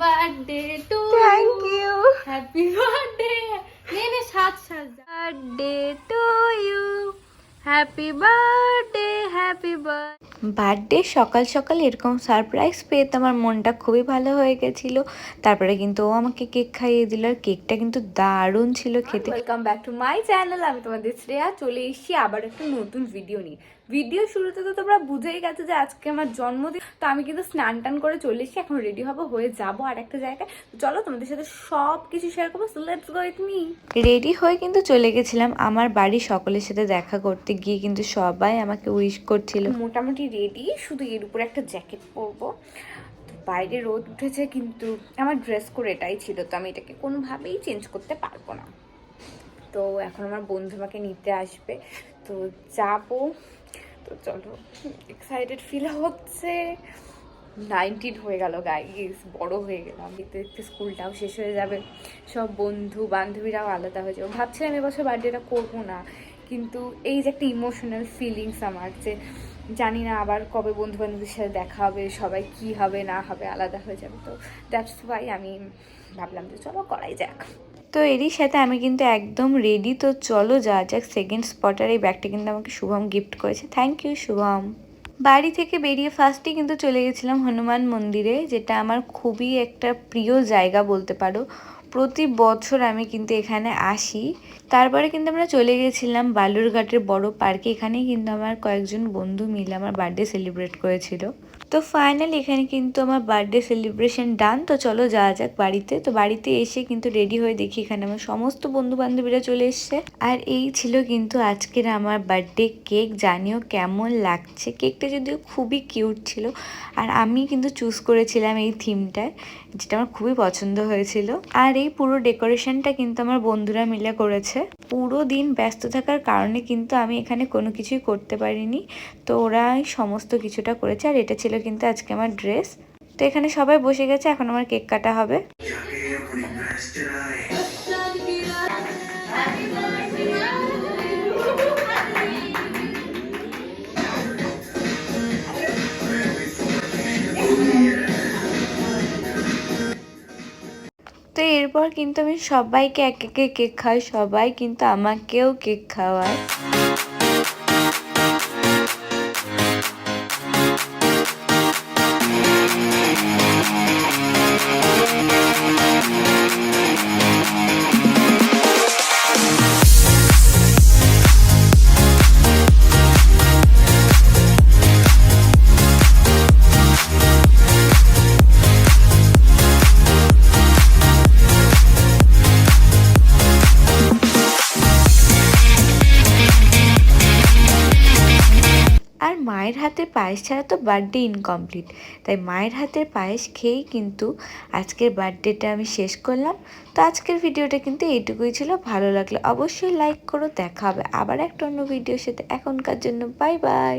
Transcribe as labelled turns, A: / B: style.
A: Birthday to
B: thank you.
A: Happy birthday. নে নে সাজ সাজ। Birthday to you, happy birthday, happy birthday.
B: Birthday সকাল সকাল এরকম সারপ্রাইজ পেয়ে তো আমার মনটা খুবই ভালো হয়ে গেছিল। তারপরে কিন্তু ও আমাকে কেক খাইয়ে দিল, আর কেকটা কিন্তু দারুণ ছিল খেতে।
A: Welcome back to my channel. আমি তোমাদের শ্রেয়া, চলে এসেছি আবার একটা নতুন ভিডিও নিয়ে। ভিডিও শুরুতে তো তোমরা বুঝেই গেছো যে আজকে আমার জন্মদিন। তো আমি কিন্তু স্নান টান করে চলে এসেছি, এখন রেডি হবো, হয়ে যাবো আর একটা জায়গায়। চলো তোমাদের সাথে সব কিছু শেয়ার করবো। So let's go with me.
B: Ready হয়ে কিন্তু চলে গেছিলাম আমার বাড়ির সকলের সাথে দেখা করতে, গিয়ে কিন্তু সবাই আমাকে উইশ করছিল।
A: মোটামুটি রেডি, শুধু এর উপরে একটা জ্যাকেট পরবো। বাইরে রোদ উঠেছে, কিন্তু আমার ড্রেস কোড এটাই ছিল, তো আমি এটাকে কোনোভাবেই চেঞ্জ করতে পারবো না। তো এখন আমার বন্ধু আমাকে নিতে আসবে, তো যাবো। তো চলো, এক্সাইটেড ফিল হচ্ছে। 19 হয়ে গেল গাইস, বড় হয়ে গেলাম। দেখতে দেখতে স্কুলটাও শেষ হয়ে যাবে, সব বন্ধু বান্ধবীরাও আলাদা হয়ে যাবে। ভাবছিলাম এবছর বার্থডেটা করবো না, কিন্তু এই যে একটা ইমোশনাল ফিলিংস আমার, যে জানি না আবার কবে বন্ধু বান্ধবীর সাথে দেখা হবে, সবাই কি হবে না হবে, আলাদা হয়ে যাবে। তো দ্যাটস ওয়াই আমি ভাবলাম যে চলো করাই যাক।
B: তো এরই সাথে আমি কিন্তু একদম রেডি। তো চলো যাওয়া যাক সেকেন্ড স্পটার। এই ব্যাগটা কিন্তু আমাকে শুভম গিফট করেছে, থ্যাংক ইউ শুভম। বাড়ি থেকে বেরিয়ে ফার্স্টে কিন্তু চলে গেছিলাম হনুমান মন্দিরে, যেটা আমার খুবই একটা প্রিয় জায়গা বলতে পারো। প্রতি বছর আমি কিন্তু এখানে আসি। তারপরে কিন্তু আমরা চলে গেছিলাম বালুরঘাটের বড় পার্কে। এখানেই কিন্তু আমার কয়েকজন বন্ধু মিলে আমার বার্থডে সেলিব্রেট করেছিল। তো ফাইনালি এখানে কিন্তু আমার বার্থডে সেলিব্রেশন ডান। তো চলো যাওয়া যাক বাড়িতে। তো বাড়িতে এসে কিন্তু রেডি হয়ে দেখি এখানে আমার সমস্ত বন্ধু বান্ধবীরা চলে এসছে। আর এই ছিল কিন্তু আজকের আমার বার্থডে কেক। জানিও কেমন লাগছে। কেকটা যদিও খুবই কিউট ছিল, আর আমি কিন্তু চুজ করেছিলাম এই থিমটায়, যেটা আমার খুবই পছন্দ হয়েছিল। আর এই পুরো ডেকোরেশনটা কিন্তু আমার বন্ধুরা মিলে করেছে। পুরো দিন ব্যস্ত থাকার কারণে কিন্তু আমি এখানে কোনো কিছুই করতে পারিনি, তো ওরাই সমস্ত কিছুটা করেছে। আর এটা ছিল কিন্তু আজকে আমার ড্রেস। তো এখানে সবাই বসে গেছে, এখন আমার কেক কাটা হবে। তো এরপর কিন্তু আমি সবাইকে এক একে কেক খাওয়াই, সবাই কিন্তু আমাকেও কেক খাওয়ায়। আর মায়ের হাতের পায়েস ছাড়া তো বার্থডে ইনকমপ্লিট, তাই মায়ের হাতের পায়েস খেয়েই কিন্তু আজকের বার্থডেটা আমি শেষ করলাম। তো আজকের ভিডিওটা কিন্তু এইটুকুই ছিল। ভালো লাগলে অবশ্যই লাইক করো। দেখা হবে আবার একটা অন্য ভিডিওর সাথে। এখনকার জন্য বাই বাই।